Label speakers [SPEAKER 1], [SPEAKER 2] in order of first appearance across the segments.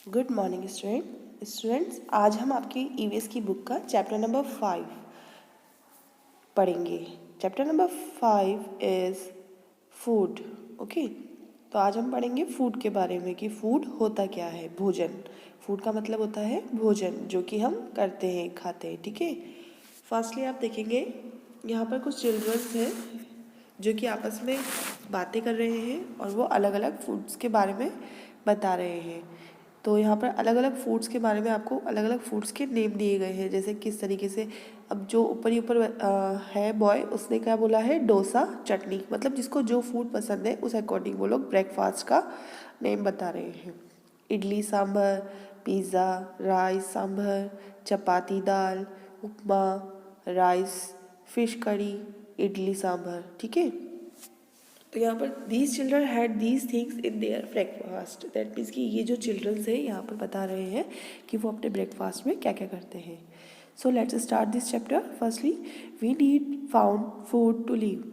[SPEAKER 1] Good morning students. आज हम आपकी ईवीएस की बुक का चैप्टर नंबर 5 पढ़ेंगे। Chapter number 5 is food. Okay, तो आज हम पढ़ेंगे फूड के बारे में कि फूड होता क्या है। भोजन, फूड का मतलब होता है भोजन, जो कि हम करते हैं, खाते हैं। ठीक है, फर्स्टली आप देखेंगे यहाँ पर कुछ चिल्ड्रंस हैं जो कि आपस में बातें कर रहे हैं और वो अलग अलग फूड्स के बारे में बता रहे हैं। तो यहाँ पर अलग अलग फूड्स के बारे में आपको अलग अलग फूड्स के नेम दिए गए हैं, जैसे किस तरीके से। अब जो ऊपर है बॉय, उसने क्या बोला है, डोसा चटनी, मतलब जिसको जो फूड पसंद है उस अकॉर्डिंग वो लोग ब्रेकफास्ट का नेम बता रहे हैं। Idli sambar, pizza, rice sambar, chapati dal, upma, rice, fish curry, idli sambar. ठीक है, तो यहाँ पर these children had these things in their breakfast. That means कि ये जो चिल्ड्रंस है यहाँ पर बता रहे हैं कि वो अपने ब्रेकफास्ट में क्या क्या करते हैं। So let's start this chapter. Firstly, we need found food to live.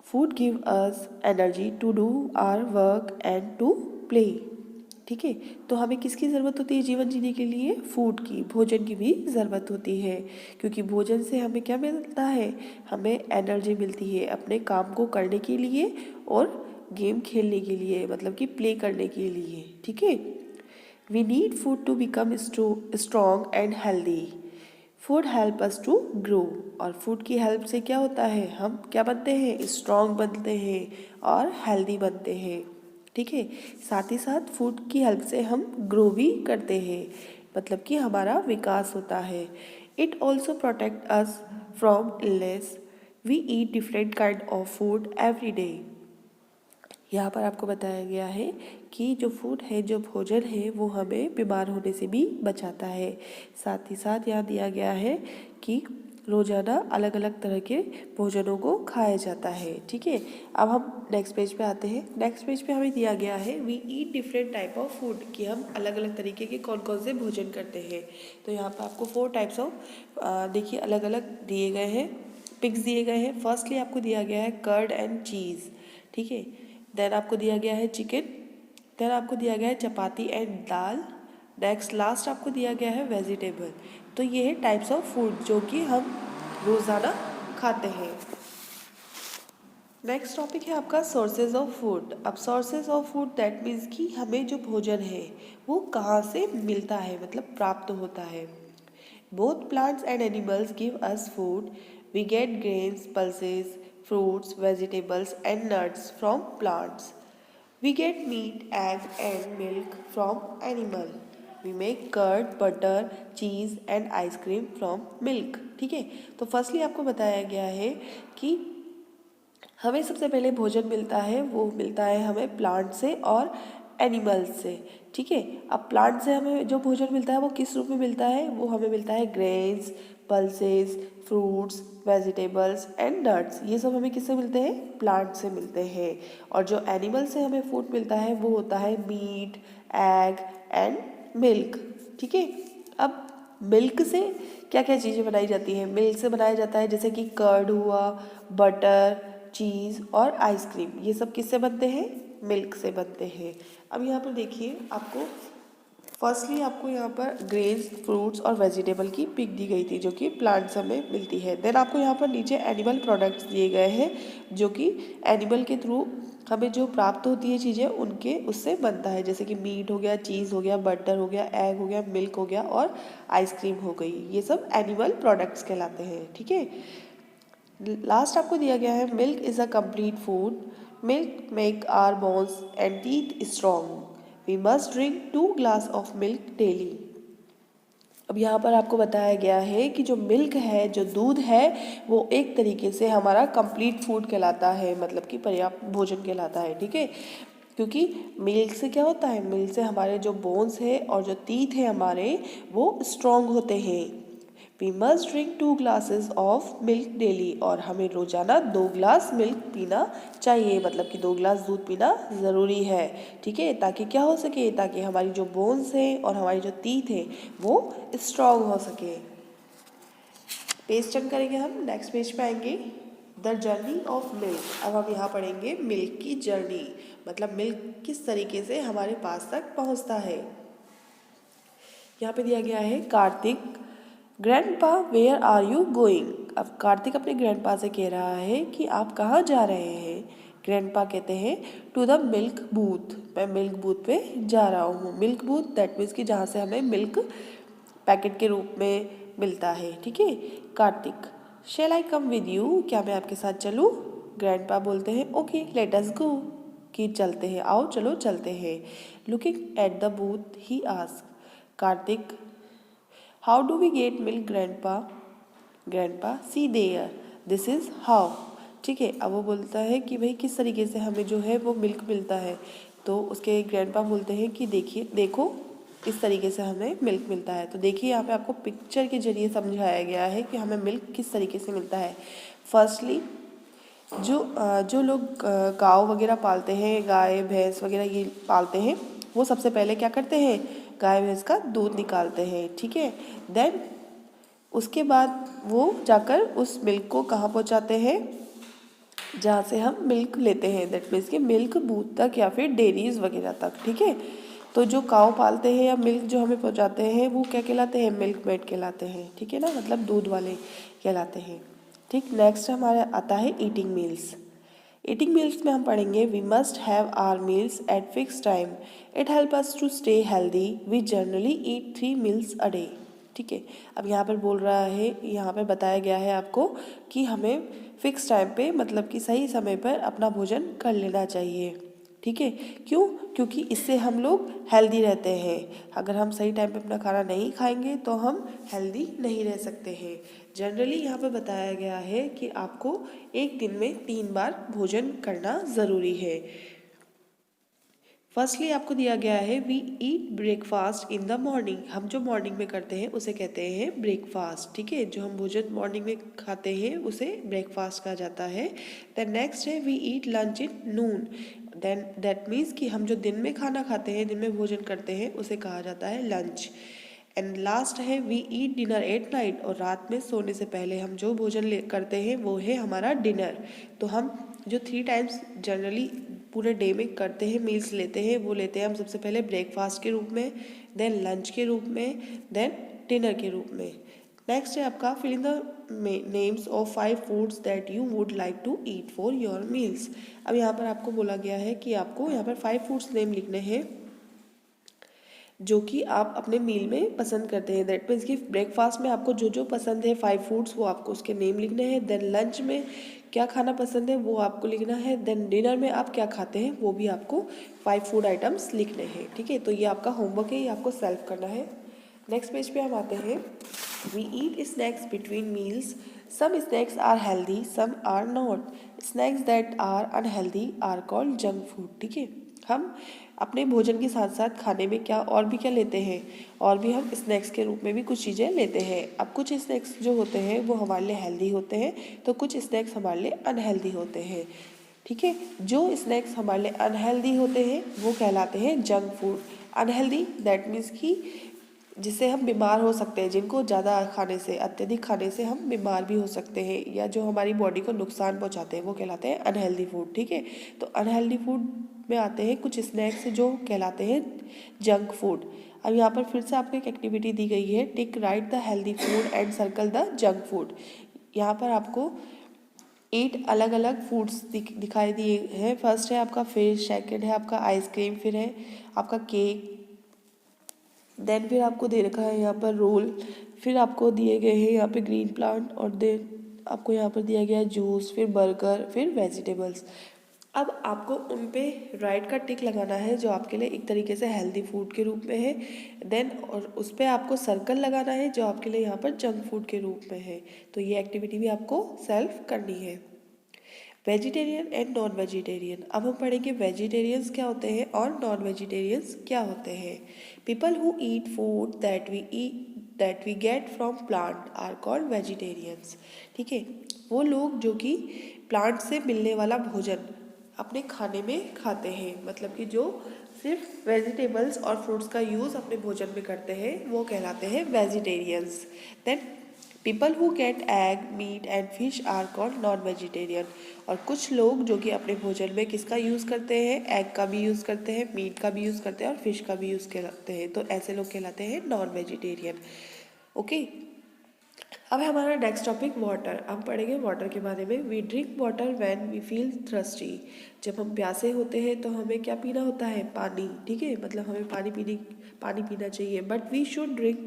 [SPEAKER 1] Food give us energy to do our work and to play. ठीक है, तो हमें किसकी ज़रूरत होती है जीवन जीने के लिए? फूड की, भोजन की भी ज़रूरत होती है, क्योंकि भोजन से हमें क्या मिलता है? हमें एनर्जी मिलती है अपने काम को करने के लिए और गेम खेलने के लिए, मतलब कि प्ले करने के लिए। ठीक है, we need food to become strong and healthy. Food help us to grow, और फूड की हेल्प से क्या होता है? हम क्या बनते हैं? स्ट्रॉन्ग बनते हैं और हेल्दी बनते हैं। ठीक है, साथ ही साथ फूड की हेल्प से हम ग्रो भी करते हैं, मतलब कि हमारा विकास होता है। It also protect us from illness. We eat different kind of food every day. यहाँ पर आपको बताया गया है कि जो फूड है, जो भोजन है, वो हमें बीमार होने से भी बचाता है। साथ ही साथ यहाँ दिया गया है कि रोज़ाना अलग अलग तरह के भोजनों को खाया जाता है। ठीक है, अब हम नेक्स्ट पेज पे आते हैं। नेक्स्ट पेज पे हमें दिया गया है we eat different type of food, कि हम अलग अलग तरीके के कौन कौन से भोजन करते हैं। तो यहाँ पर आपको 4 टाइप्स ऑफ देखिए अलग अलग दिए गए हैं, पिक्स दिए गए हैं। फर्स्टली आपको दिया गया है कर्ड एंड चीज़। ठीक है, देन आपको दिया गया है चिकन, देन आपको दिया गया है चपाती एंड दाल, नेक्स्ट लास्ट आपको दिया गया है वेजिटेबल। तो ये है टाइप्स ऑफ फूड जो कि हम रोज़ाना खाते हैं। नेक्स्ट टॉपिक है आपका सोर्सेज ऑफ फूड। अब sources of food that means कि हमें जो भोजन है वो कहाँ से मिलता है, मतलब प्राप्त होता है। Both plants and animals give us food. We get grains, pulses, fruits, vegetables and nuts from plants. We get meat, egg and milk from animal. We make curd, butter, cheese and ice cream from milk. ठीक है, तो firstly आपको बताया गया है कि हमें सबसे पहले भोजन मिलता है, वो मिलता है हमें प्लांट से और एनिमल्स से। ठीक है, अब प्लांट से हमें जो भोजन मिलता है वो किस रूप में मिलता है? वो हमें मिलता है grains, pulses, fruits, vegetables and nuts. ये सब हमें किससे मिलते हैं? प्लांट से मिलते हैं। और जो एनिमल से हमें फूड मिलता है वो होता है मीट, एग एंड मिल्क। ठीक है, अब मिल्क से क्या क्या चीज़ें बनाई जाती हैं? मिल्क से बनाया जाता है जैसे कि कर्ड हुआ, बटर, चीज़ और आइसक्रीम। ये सब किससे बनते हैं? मिल्क से बनते हैं। अब यहाँ पर देखिए आपको फर्स्टली आपको यहाँ पर ग्रेन्स, फ्रूट्स और वेजिटेबल की पिक दी गई थी जो कि प्लांट से हमें मिलती है। देन आपको यहाँ पर नीचे एनिमल प्रोडक्ट्स दिए गए हैं जो कि एनिमल के थ्रू हमें जो प्राप्त होती है चीज़ें उनके उससे बनता है, जैसे कि मीट हो गया, चीज़ हो गया, बटर हो गया, एग हो गया, मिल्क हो गया और आइसक्रीम हो गई। ये सब एनिमल प्रोडक्ट्स कहलाते हैं। ठीक है, लास्ट आपको दिया गया है milk is a complete food. Milk make our bones and teeth strong. We must drink 2 glass of milk daily. अब यहाँ पर आपको बताया गया है कि जो मिल्क है, जो दूध है, वो एक तरीके से हमारा कंप्लीट फूड कहलाता है, मतलब कि पर्याप्त भोजन कहलाता है। ठीक है, क्योंकि मिल्क से क्या होता है? मिल्क से हमारे जो बोन्स है और जो टीथ है हमारे, वो स्ट्रॉन्ग होते हैं। We must drink 2 glasses of milk daily, और हमें रोजाना 2 ग्लास मिल्क पीना चाहिए, मतलब कि 2 ग्लास दूध पीना ज़रूरी है। ठीक है, ताकि क्या हो सके? ताकि हमारी जो बोन्स हैं और हमारी जो टीथ है वो स्ट्रॉन्ग हो सके। पेज टर्न करेंगे, हम नेक्स्ट पेज पे आएंगे। The journey of milk. अब हम यहाँ पढ़ेंगे मिल्क की जर्नी, मतलब मिल्क किस तरीके से हमारे पास तक पहुँचता है। यहाँ पे दिया गया है Kartik, grandpa where are you going. अब कार्तिक अपने ग्रैंडपा से कह रहा है कि आप कहाँ जा रहे हैं। ग्रैंडपा कहते हैं टू द मिल्क बूथ, मैं मिल्क बूथ पे जा रहा हूँ। मिल्क बूथ दैट मीन्स कि जहाँ से हमें मिल्क पैकेट के रूप में मिलता है, ठीक है। कार्तिक, शैल आई कम विद यू, क्या मैं आपके साथ चलूँ। ग्रैंडपा बोलते हैं ओके लेट अस गो, कि चलते हैं, आओ चलो चलते हैं। Looking at the booth he ask Kartik, how do we get milk grandpa. Grandpa, see there this is how, ठीक है। अब वो बोलता है कि भाई किस तरीके से हमें जो है वो मिल्क मिलता है। तो उसके ग्रैंडपा बोलते हैं कि देखिए देखो इस तरीके से हमें मिल्क मिलता है। तो देखिए यहाँ पे आपको पिक्चर के जरिए समझाया गया है कि हमें मिल्क किस तरीके से मिलता है। फर्स्टली जो लोग गाँव वगैरह पालते हैं, गाय भैंस वगैरह ये पालते हैं, वो सबसे पहले क्या करते हैं, गाय भैंस का दूध निकालते हैं, ठीक है। देन उसके बाद वो जाकर उस मिल्क को कहाँ पहुँचाते हैं, जहाँ से हम मिल्क लेते हैं, दैट मीन्स कि मिल्क बूथ तक या फिर डेयरीज वगैरह तक, ठीक है। तो जो काऊ पालते हैं या मिल्क जो हमें पहुँचाते हैं वो क्या कहलाते हैं, मिल्क मेड कहलाते हैं, ठीक है ना, मतलब दूध वाले कहलाते हैं, ठीक। नेक्स्ट हमारा आता है ईटिंग मील्स। ईटिंग मील्स में हम पढ़ेंगे we must have our meals at fix time, it help us to stay healthy, we generally eat 3 meals a day, ठीक है। अब यहाँ पर बोल रहा है, यहाँ पर बताया गया है आपको कि हमें फिक्स टाइम पे मतलब कि सही समय पर अपना भोजन कर लेना चाहिए, ठीक है। क्यों, क्योंकि इससे हम लोग हेल्दी रहते हैं। अगर हम सही टाइम पे अपना खाना नहीं खाएंगे तो हम हेल्दी नहीं रह सकते हैं। जनरली यहाँ पे बताया गया है कि आपको एक दिन में 3 बार भोजन करना ज़रूरी है। फर्स्टली आपको दिया गया है we eat breakfast in the morning, हम जो मॉर्निंग में करते हैं उसे कहते हैं ब्रेकफास्ट, ठीक है। जो हम भोजन मॉर्निंग में खाते हैं उसे ब्रेकफास्ट कहा जाता है। देन नेक्स्ट है we eat lunch in noon, then that means कि हम जो दिन में खाना खाते हैं, दिन में भोजन करते हैं, उसे कहा जाता है लंच। एंड लास्ट है we eat dinner at night, और रात में सोने से पहले हम जो भोजन करते हैं वो है हमारा डिनर। तो हम जो 3 टाइम्स जनरली पूरे डे में करते हैं, मील्स लेते हैं, वो लेते हैं हम सबसे पहले ब्रेकफास्ट के रूप में, देन लंच के रूप में, देन डिनर के रूप में। नेक्स्ट है आपका fill in the names of 5 foods that you would like to eat for your meals. अब यहाँ पर आपको बोला गया है कि आपको यहाँ पर 5 फूड्स नेम लिखने हैं जो कि आप अपने मील में पसंद करते हैं। दैट मीन्स कि ब्रेकफास्ट में आपको जो जो पसंद है 5 फूड्स वो आपको उसके नेम लिखने हैं। देन लंच में क्या खाना पसंद है वो आपको लिखना है। देन डिनर में आप क्या खाते हैं वो भी आपको 5 फूड आइटम्स लिखने हैं, ठीक है। तो ये आपका होमवर्क है, ये आपको सेल्फ करना है। नेक्स्ट पेज पे हम आते हैं। We eat snacks between meals, some snacks are healthy some are not, snacks that are unhealthy are called junk food, ठीक है। हम अपने भोजन के साथ साथ खाने में क्या और भी क्या लेते हैं, और भी हम स्नैक्स के रूप में भी कुछ चीज़ें लेते हैं। अब कुछ स्नैक्स जो होते हैं वो हमारे लिए हेल्दी होते हैं, तो कुछ स्नैक्स हमारे लिए अनहेल्दी होते हैं, ठीक है। जो स्नैक्स हमारे लिए अनहेल्दी होते हैं वो कहलाते हैं junk food. Unhealthy that means कि जिससे हम बीमार हो सकते हैं, जिनको ज़्यादा खाने से, अत्यधिक खाने से हम बीमार भी हो सकते हैं, या जो हमारी बॉडी को नुकसान पहुंचाते हैं वो कहलाते हैं अनहेल्दी फूड, ठीक है। तो अनहेल्दी फूड में आते हैं कुछ स्नैक्स जो कहलाते हैं जंक फूड। अब यहाँ पर फिर से आपको एक एक्टिविटी दी गई है, टिक right the healthy food and circle the junk food. यहाँ पर आपको 8 अलग अलग फूड्स दिखाई दिए हैं। फर्स्ट है आपका फिश, सेकंड है आपका आइसक्रीम, फिर है आपका केक, देन फिर आपको दे रखा है यहाँ पर रोल, फिर आपको दिए गए हैं यहाँ पे ग्रीन प्लांट, और देन आपको यहाँ पर दिया गया है जूस, फिर बर्गर, फिर वेजिटेबल्स। अब आपको उन पे राइट का टिक लगाना है जो आपके लिए एक तरीके से हेल्दी फूड के रूप में है। देन और उस पर आपको सर्कल लगाना है जो आपके लिए यहाँ पर जंक फूड के रूप में है। तो ये एक्टिविटी भी आपको सेल्फ करनी है। Vegetarian and non vegetarian. अब हम पढ़ेंगे वेजिटेरियंस क्या होते हैं और नॉन वेजिटेरियंस क्या होते हैं। People who eat food that we get from plant are called vegetarians, ठीक है। वो लोग जो कि प्लांट से मिलने वाला भोजन अपने खाने में खाते हैं, मतलब कि जो सिर्फ वेजिटेबल्स और फ्रूट्स का यूज़ अपने भोजन में करते हैं वो कहलाते हैं vegetarians. Then people who get egg meat and fish are called non vegetarian. और कुछ लोग जो कि अपने भोजन में किसका यूज़ करते हैं, एग का भी यूज़ करते हैं, मीट का भी यूज़ करते हैं और फिश का भी यूज़ करते हैं, तो ऐसे लोग कहलाते हैं नॉन वेजिटेरियन। ओके, अब हमारा नेक्स्ट टॉपिक वाटर। हम पढ़ेंगे वाटर के बारे में। We drink water when we feel thirsty. जब हम प्यासे होते हैं तो हमें क्या पीना होता है, पानी। ठीक है, मतलब हमें पानी पीना चाहिए। But we should drink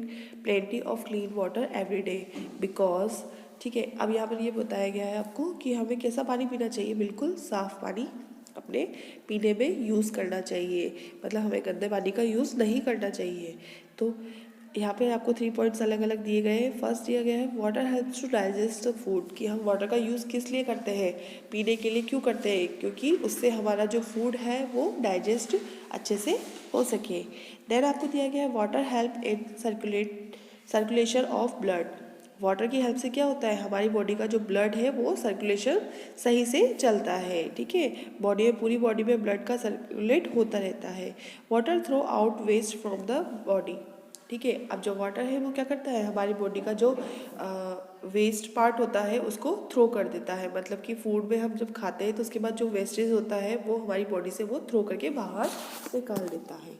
[SPEAKER 1] plenty of clean water every day because, ठीक है, अब यहाँ पर ये बताया गया है आपको कि हमें कैसा पानी पीना चाहिए, बिल्कुल साफ पानी अपने पीने में यूज़ करना चाहिए, मतलब हमें गंदे पानी का यूज़ नहीं करना चाहिए। तो यहाँ पे आपको 3 पॉइंट्स अलग अलग दिए गए हैं। फर्स्ट दिया गया है water helps to digest the food, कि हम वाटर का यूज़ किस लिए करते हैं, पीने के लिए क्यों करते हैं, क्योंकि उससे हमारा जो फूड है वो डाइजेस्ट अच्छे से हो सके। देन आपको दिया गया है water help in circulation of blood. Water की हेल्प से क्या होता है, हमारी बॉडी का जो ब्लड है वो सर्कुलेशन सही से चलता है। ठीक है, बॉडी में, पूरी बॉडी में ब्लड का सर्कुलेट होता रहता है। Water throw out waste from the body. ठीक है, अब जो वाटर है वो क्या करता है, हमारी बॉडी का जो वेस्ट पार्ट होता है उसको थ्रो कर देता है, मतलब कि फूड में हम जब खाते हैं तो उसके बाद जो वेस्टेज होता है वो हमारी बॉडी से वो थ्रो करके बाहर निकाल देता है।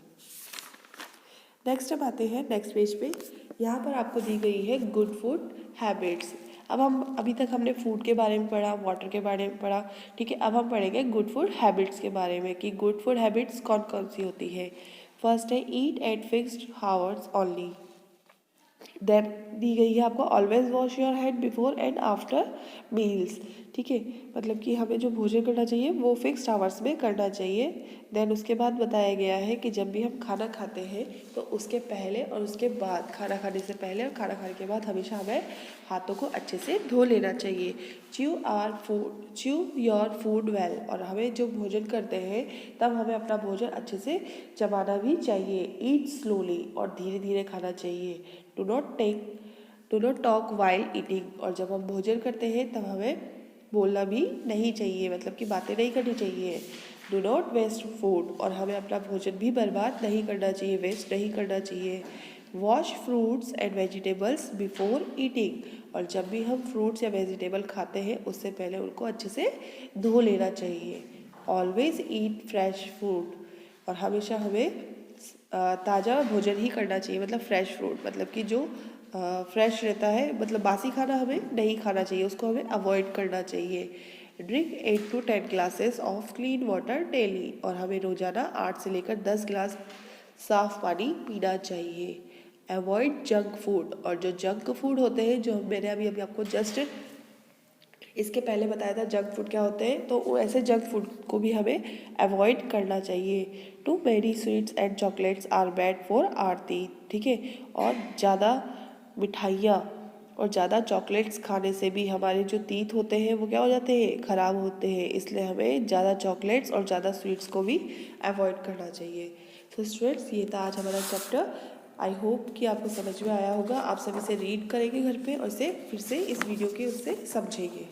[SPEAKER 1] नेक्स्ट हम आते हैं नेक्स्ट पेज पे। यहाँ पर आपको दी गई है गुड फूड हैबिट्स। अब हम अभी तक हमने फूड के बारे में पढ़ा, वाटर के बारे में पढ़ा। ठीक है, अब हम पढ़ेंगे गुड फूड हैबिट्स के बारे में कि गुड फूड हैबिट्स कौन कौन सी होती है। फर्स्ट है eat at fixed hours only. Then दी गई है आपको always wash your hand before and after meals. ठीक है, मतलब कि हमें जो भोजन करना चाहिए वो फिक्स्ड आवर्स में करना चाहिए। देन उसके बाद बताया गया है कि जब भी हम खाना खाते हैं तो उसके पहले और उसके बाद, खाना खाने से पहले और खाना खाने के बाद हमेशा हमें हाथों को अच्छे से धो लेना चाहिए। Chew your food well. और हमें जो भोजन करते हैं तब हमें अपना भोजन अच्छे से चबाना भी चाहिए। ईट स्लोली, और धीरे धीरे खाना चाहिए। Do not talk while eating. और जब हम भोजन करते हैं तब हमें बोलना भी नहीं चाहिए, मतलब कि बातें नहीं करनी चाहिए। Do not waste food. और हमें अपना भोजन भी बर्बाद नहीं करना चाहिए, वेस्ट नहीं करना चाहिए। Wash fruits and vegetables before eating. और जब भी हम फ्रूट्स या वेजिटेबल खाते हैं उससे पहले उनको अच्छे से धो लेना चाहिए। Always eat fresh food. और हमेशा हमें ताज़ा भोजन ही करना चाहिए, मतलब फ्रेश फ्रूट, मतलब कि जो फ्रेश रहता है, मतलब बासी खाना हमें नहीं खाना चाहिए, उसको हमें अवॉइड करना चाहिए। Drink 8 to 10 glasses of clean water daily. और हमें रोज़ाना 8 से लेकर 10 गिलास साफ पानी पीना चाहिए। Avoid junk food. और जो जंक फूड होते हैं, जो मैंने अभी आपको जस्ट इसके पहले बताया था जंक फूड क्या होते हैं, तो वो ऐसे जंक फूड को भी हमें अवॉइड करना चाहिए। Too many sweets and chocolates are bad for our teeth. ठीक है, और ज़्यादा मिठाइयाँ और ज़्यादा चॉकलेट्स खाने से भी हमारे जो टीथ होते हैं वो क्या हो जाते हैं, ख़राब होते हैं। इसलिए हमें ज़्यादा चॉकलेट्स और ज़्यादा स्वीट्स को भी अवॉइड करना चाहिए। तो स्टूडेंट्स, ये था आज हमारा चैप्टर। आई होप कि आपको समझ में आया होगा। आप सभी से रीड करेंगे घर पे और इसे फिर से इस वीडियो के उससे समझेंगे।